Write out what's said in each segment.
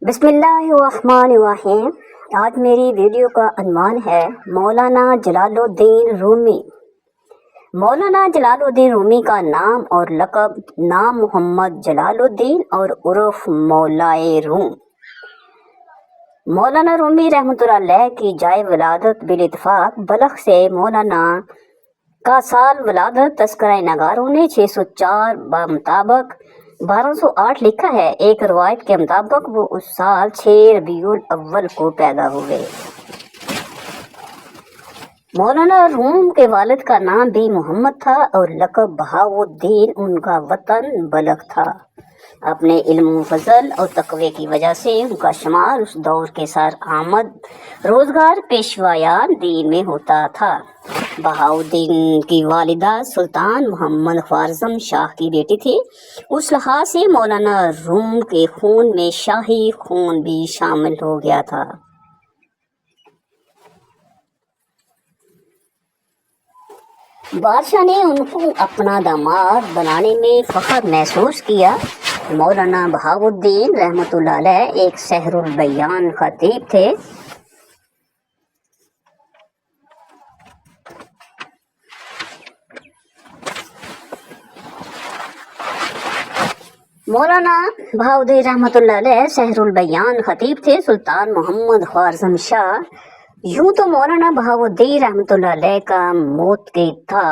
بسم اللہ الرحمن الرحیم۔ آج میری ویڈیو کا عنوان ہے مولانا جلال الدین رومی۔ مولانا جلال الدین رومی کا نام اور لقب نام محمد جلال الدین اور عرف مولائے روم۔ مولانا رومی رحمۃ اللہ علیہ کی جائے ولادت بالاتفاق بلخ سے مولانا کا سال ولادت تذکرہ نگاروں نے 604 بمطابق 1208 لکھا ہے۔ ایک روایت کے مطابق وہ اس سال 6 ربیع الاول کو پیدا ہوئے۔ مولانا روم کے والد کا نام بھی محمد تھا اور لقب بہاؤالدین ان کا وطن بلخ تھا۔ اپنے علم و فضل اور تقوی کی وجہ سے ان کا شمار اس دور کے سر آمد روزگار پیشوایان دین میں ہوتا تھا۔ بہاؤالدین کی والدہ سلطان محمد خوارزم شاہ کی بیٹی تھی۔ اس لحاظ سے مولانا روم کے خون میں شاہی خون بھی شامل ہو گیا تھا۔ بادشاہ نے ان کو اپنا داماد بنانے میں فخر محسوس کیا۔ مولانا بہاؤالدین رحمۃ اللہ علیہ ایک سحر البیان خطیب تھے۔ مولانا بہاؤالدین رحمۃ اللہ علیہ سحر البیان خطیب تھے۔ سلطان محمد خوارزم شاہ یوں تو مولانا بہاؤالدین رحمۃ اللہ علیہ کا موتقد تھا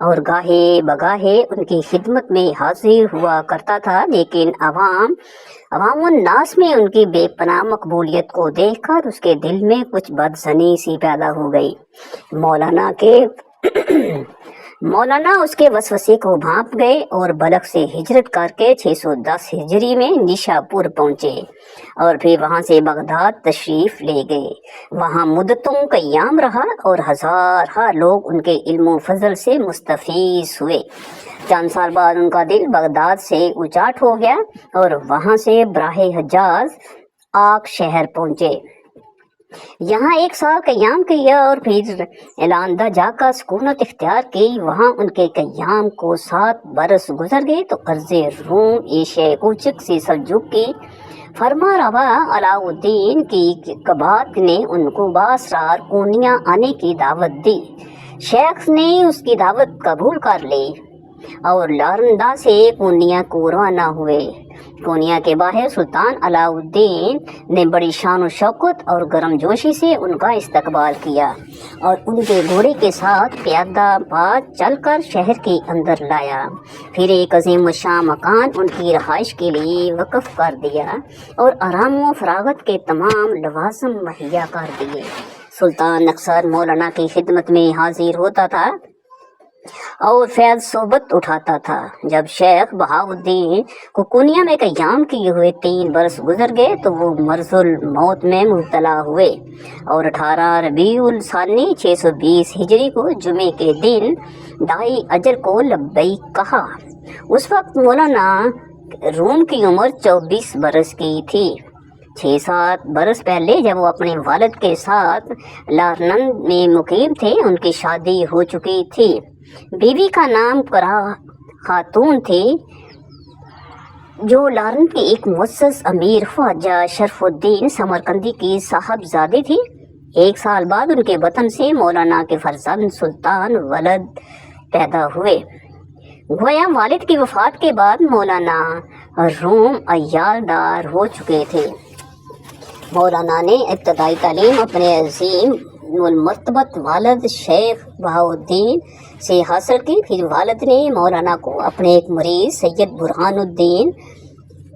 اور گاہے بگاہے ان کی خدمت میں حاضر ہوا کرتا تھا، لیکن عوام الناس میں ان کی بے پناہ مقبولیت کو دیکھ کر اس کے دل میں کچھ بدظنی سی پیدا ہو گئی۔ مولانا اس کے وسوسے کو بھانپ گئے اور بلخ سے ہجرت کر کے 610 ہجری میں نشا پور پہنچے اور پھر وہاں سے بغداد تشریف لے گئے۔ وہاں مدتوں قیام رہا اور ہزارہ لوگ ان کے علم و فضل سے مستفیض ہوئے۔ چند سال بعد ان کا دل بغداد سے اچاٹ ہو گیا اور وہاں سے براہ حجاز آک شہر پہنچے۔ یہاں 1 سال قیام کیا اور پھر اعلاندہ جا کر سکونت اختیار کی۔ وہاں ان کے قیام کو 7 برس گزر گئے تو عرض روم ایشیا کوچک سے سلجوق کی فرما روا علاء الدین کی کبات نے ان کو باسرار کونیا آنے کی دعوت دی۔ شیخ نے اس کی دعوت قبول کر لی اور لارندہ سے کونیا کو روانہ ہوئے۔ کونیا کے باہر سلطان علاء الدین نے بڑی شان و شوکت اور گرم جوشی سے ان کا استقبال کیا اور ان کے گھوڑے کے ساتھ پیادہ پاد چل کر شہر کے اندر لایا۔ پھر ایک عظیم الشان مکان ان کی رہائش کے لیے وقف کر دیا اور آرام و فراغت کے تمام لوازم مہیا کر دیے۔ سلطان اکثر مولانا کی خدمت میں حاضر ہوتا تھا اور فیض صحبت اٹھاتا تھا۔ جب شیخ بہاؤالدین کو کونیا میں قیام کیے ہوئے 3 برس گزر گئے تو وہ مرض الموت میں مبتلا ہوئے اور 18 ربیع الثانی 620 ہجری کو جمعے کے دن دائی اجل کو لبیک کہا۔ اس وقت مولانا روم کی عمر 24 برس کی تھی۔ 6-7 برس پہلے جب وہ اپنے والد کے ساتھ لارنند میں مقیم تھے، ان کی شادی ہو چکی تھی۔ بیوی کا نام کرا خاتون تھی جو لارنند کی ایک معزز امیر خواجہ شرف الدین سمرقندی کی صاحبزادی تھی۔ 1 سال بعد ان کے وطن سے مولانا کے فرزند سلطان ولد پیدا ہوئے۔ گویا والد کی وفات کے بعد مولانا روم عیال دار ہو چکے تھے۔ مولانا نے ابتدائی تعلیم اپنے عظیم المرتبت والد شیخ بہاؤالدین سے حاصل کی۔ پھر والد نے مولانا کو اپنے ایک مریض سید برہان الدین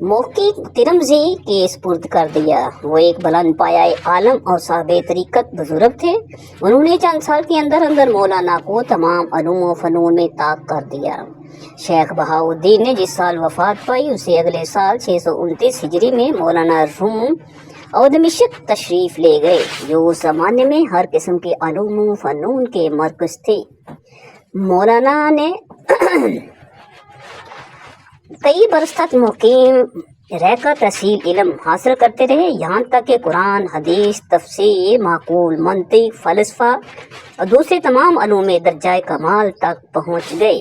موقی ترمذی کے سپرد کر دیا۔ وہ ایک بلند پایہ عالم اور صاحب طریقت بزرگ تھے۔ انہوں نے چند سال کے اندر اندر مولانا کو تمام علوم و فنون میں طاق کر دیا۔ شیخ بہاؤالدین نے جس سال وفات پائی اسے اگلے سال 629 ہجری میں مولانا روم اور دمشق تشریف لے گئے، جو اس زمانے میں ہر قسم کے علوم و فنون کے مرکز تھے۔ مولانا نے کئی برس تک مقیم رہ کر تحصیل علم حاصل کرتے رہے، یہاں تک کہ قرآن، حدیث، تفسیر، معقول، منطق، فلسفہ اور دوسرے تمام علوم درجہ کمال تک پہنچ گئے۔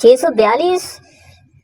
642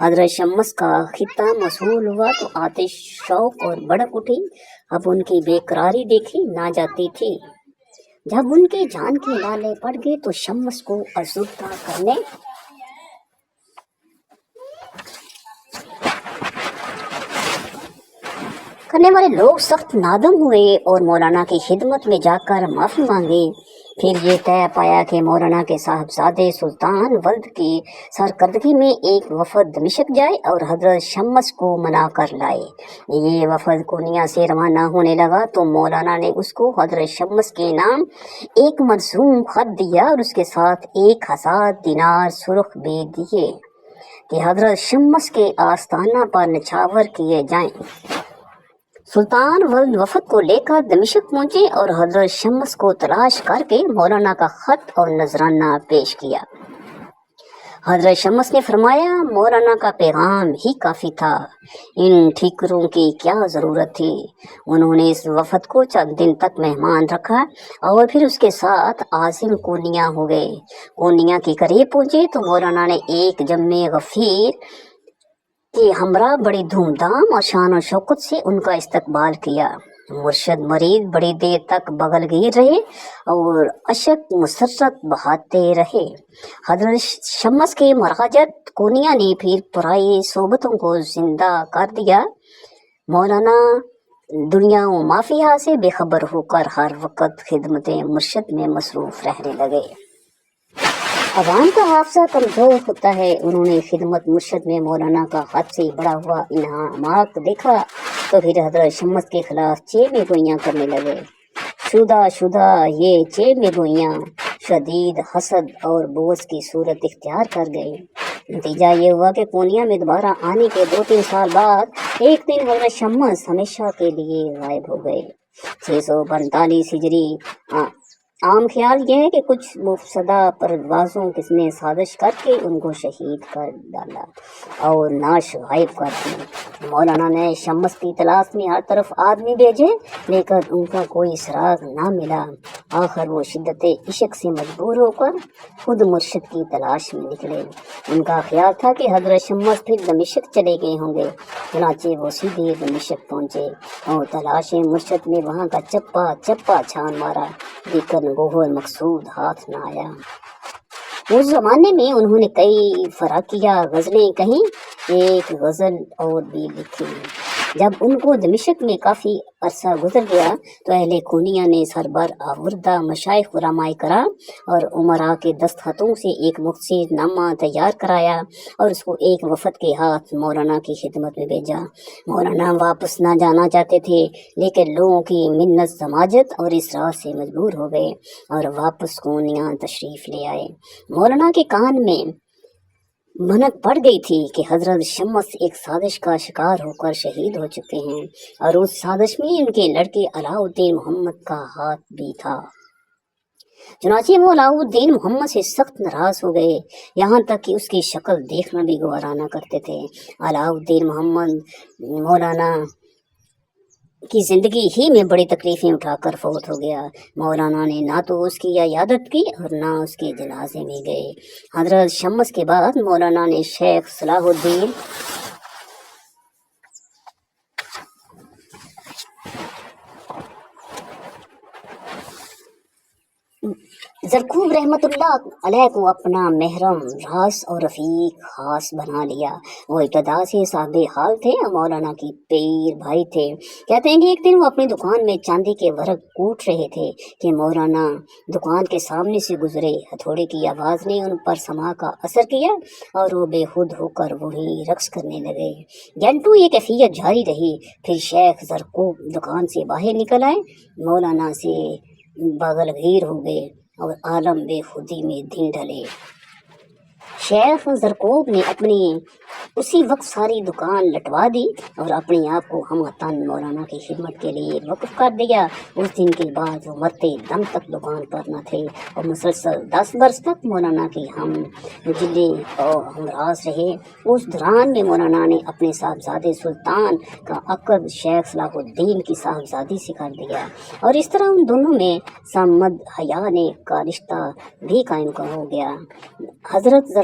حضرت شمس کا خطہ موصول ہوا تو آتش شوق اور بڑک اٹھی، اب ان کی بے قراری دیکھی نہ جاتی تھی۔ جب ان کے جان کے لالے پڑ گئے تو شمس کو ازردہ کرنے والے لوگ سخت نادم ہوئے اور مولانا کی خدمت میں جا کر معافی مانگی۔ پھر یہ طے پایا کہ مولانا کے صاحبزادے سلطان ولد کی سرکردگی میں ایک وفد دمشق جائے اور حضرت شمس کو منا کر لائے۔ یہ وفد کونیا سے روانہ ہونے لگا تو مولانا نے اس کو حضرت شمس کے نام ایک مرسوم خط دیا اور اس کے ساتھ 1000 دینار سرخ بھی دیے کہ حضرت شمس کے آستانہ پر نچھاور کیے جائیں۔ سلطان ولد وفد کو لے کر دمشق پہنچے اور حضرت شمس کو تلاش کر کے مولانا کا خط اور نذرانہ پیش کیا۔ حضرت شمس نے فرمایا مولانا کا پیغام ہی کافی تھا، ان ٹھیکروں کی کیا ضرورت تھی۔ انہوں نے اس وفد کو چند دن تک مہمان رکھا اور پھر اس کے ساتھ عازم کونیا ہو گئے۔ کونیا کے قریب پہنچے تو مولانا نے ایک جمع غفیر کے ہمراہ بڑی دھوم دھام اور شان و شوکت سے ان کا استقبال کیا۔ مرشد مرید بڑی دیر تک بغل گیر رہے اور اشک مسرت بہاتے رہے۔ حضرت شمس کے مراجعت کونیا نے پھر پرائی صحبتوں کو زندہ کر دیا۔ مولانا دنیا و مافیہ سے بے خبر ہو کر ہر وقت خدمت مرشد میں مصروف رہنے لگے۔ عوام کا حافظہ کمزور ہوتا ہے، انہوں نے خدمت مرشد میں مولانا کا حد سے بڑا ہوا انعامات دیکھا تو پھر حضرت شمس کے خلاف چیب میں گوئیاں کرنے لگے۔ شدہ یہ چیب میں گوئیاں شدید حسد اور بغض کی صورت اختیار کر گئی۔ نتیجہ یہ ہوا کہ کونیا میں دوبارہ آنے کے 2-3 سال بعد ایک دن حضرت شمس ہمیشہ کے لیے غائب ہو گئے۔ 645 ہجری۔ عام خیال یہ ہے کہ کچھ مفسدہ پروازوں کس نے سازش کر کے ان کو شہید کر ڈالا اور نعش غائب کر دی۔ مولانا نے شمس کی تلاش میں ہر طرف آدمی بھیجے لیکن ان کا کوئی سراغ نہ ملا۔ آخر وہ شدت عشق سے مجبور ہو کر خود مرشد کی تلاش میں نکلے۔ ان کا خیال تھا کہ حضرت شمس پھر دمشق چلے گئے ہوں گے، چنانچہ وہ سیدھے دمشق پہنچے اور تلاش مرشد میں وہاں کا چپا چھان مارا لیکن گوہر مقصود ہاتھ نہ آیا۔ اس زمانے میں انہوں نے کئی فراقیہ غزلیں کہیں، ایک غزل اور بھی لکھی۔ جب ان کو دمشق میں کافی عرصہ گزر گیا تو اہل کونیا نے سربر آوردہ مشائخ علماء کرام اور عمراء کے دستخطوں سے ایک مختصر نامہ تیار کرایا اور اس کو ایک وفد کے ہاتھ مولانا کی خدمت میں بھیجا۔ مولانا واپس نہ جانا چاہتے تھے لیکن لوگوں کی منت سماجت اور اصرار سے مجبور ہو گئے اور واپس کونیا تشریف لے آئے۔ مولانا کے کان میں منت پڑ گئی تھی کہ حضرت شمس ایک سازش کا شکار ہو کر شہید ہو چکے ہیں اور اس سازش میں ان کے لڑکے علاء الدین محمد کا ہاتھ بھی تھا۔ چنانچہ وہ علاء الدین محمد سے سخت ناراض ہو گئے، یہاں تک کہ اس کی شکل دیکھنا بھی گوارا نہ کرتے تھے۔ علاء الدین محمد مولانا کی زندگی ہی میں بڑی تکلیفیں اٹھا کر فوت ہو گیا۔ مولانا نے نہ تو اس کی عیادت کی اور نہ اس کے جنازے میں گئے۔ حضرت شمس کے بعد مولانا نے شیخ صلاح الدین زرکوب رحمت اللہ علیہ کو اپنا محرم راس اور رفیق خاص بنا لیا۔ وہ ابتدا سے صاحب حال تھے اور مولانا کی پیر بھائی تھے۔ کہتے ہیں کہ ایک دن وہ اپنی دکان میں چاندی کے ورق کوٹ رہے تھے کہ مولانا دکان کے سامنے سے گزرے۔ ہتھوڑے کی آواز نے ان پر سما کا اثر کیا اور وہ بے خود ہو کر وہیں رقص کرنے لگے۔ گھنٹوں یہ کیفیت جاری رہی۔ پھر شیخ زرکوب دکان سے باہر نکل آئے، مولانا سے بغل گیر ہو گئے اور عالم بے خودی میں دن ڈھلے۔ شیخ زرکوب نے اپنی اسی وقت ساری دکان لٹوا دی اور اپنے آپ کو ہم وطن مولانا کی خدمت کے لیے وقف کر دیا۔ اس دن کے بعد وہ مرتے دم تک دکان پر نہ تھے اور مسلسل 10 برس تک مولانا کی ہم جلے اور ہمراز رہے۔ اس دوران میں مولانا نے اپنے صاحبزادے سلطان کا عقد شیخ صلاح الدین کی صاحبزادی سے کر دیا اور اس طرح ان دونوں میں سمد حیانے کا رشتہ بھی قائم ہو گیا۔ حضرت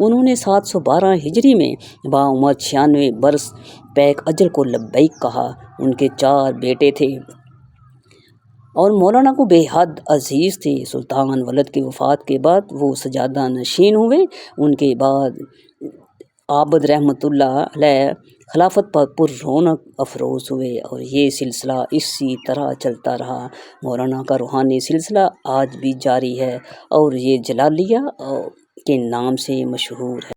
انہوں نے 712 ہجری میں باعمر 96 برس پیک اجل کو لبیک کہا۔ ان کے 4 بیٹے تھے اور مولانا کو بے حد عزیز تھے۔ سلطان ولد کی وفات کے بعد وہ سجادہ نشین ہوئے۔ ان کے بعد عابد رحمۃ اللہ علیہ خلافت پر رونق افروز ہوئے اور یہ سلسلہ اسی طرح چلتا رہا۔ مولانا کا روحانی سلسلہ آج بھی جاری ہے اور یہ جلالیہ کے نام سے مشہور ہے۔